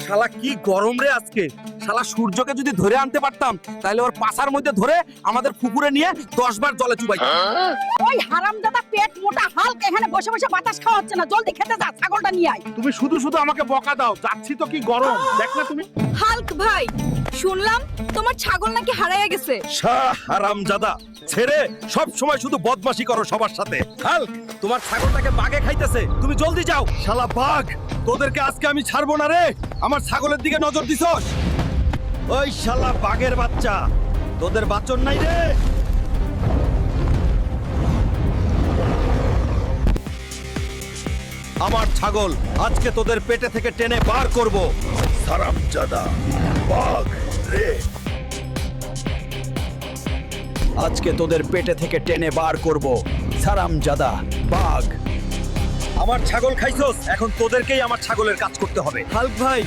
শালা কি গরম রে আজকে। শালা সূর্যকে যদি ধরে আনতে পারতাম তাহলে ওর পাছার মধ্যে ধরে আমাদের পুকুরে নিয়ে 10 বার জলে চুবাইতাম। ওই হারামজাদা পেট মোটা হালকা এখানে বসে বসে বাতাস খাওয়া হচ্ছে না, জলদি খেতে যা, ছাগলটা নিয়ে আয়। তুমি শুধু শুধু আমাকে বকা দাও, যাচ্ছি তো কি গরম দেখ না তুমি। হাল্ক ভাই, শুনলাম তোমার ছাগল নাকি হারাইয়া গেছে। শাহ হারামজাদা, ছেড়ে সব সময় শুধু বদমাশি করো সবার সাথে। হাল্ক, তোমার ছাগলটাকে বাঘে খাইতেছে, তুমি জলদি যাও। শালা বাঘ, তোদেরকে আজকে আমি ছাড়বো না রে। আমার ছাগলের দিকে নজর দিছস? ওই শালা বাঘের বাচ্চা, তোদের বাচন নাই রে। আমার ছাগল আজকে তোদের পেটে থেকে টেনে বার করব। হারামজাদা বাঘ রে, আজকে তোদের পেটে থেকে টেনে বার করব। হারামজাদা বাঘ। আমার ছাগল খাইছস, এখন তোদেরকেই আমার ছাগলের কাজ করতে হবে। হাল্ক ভাই,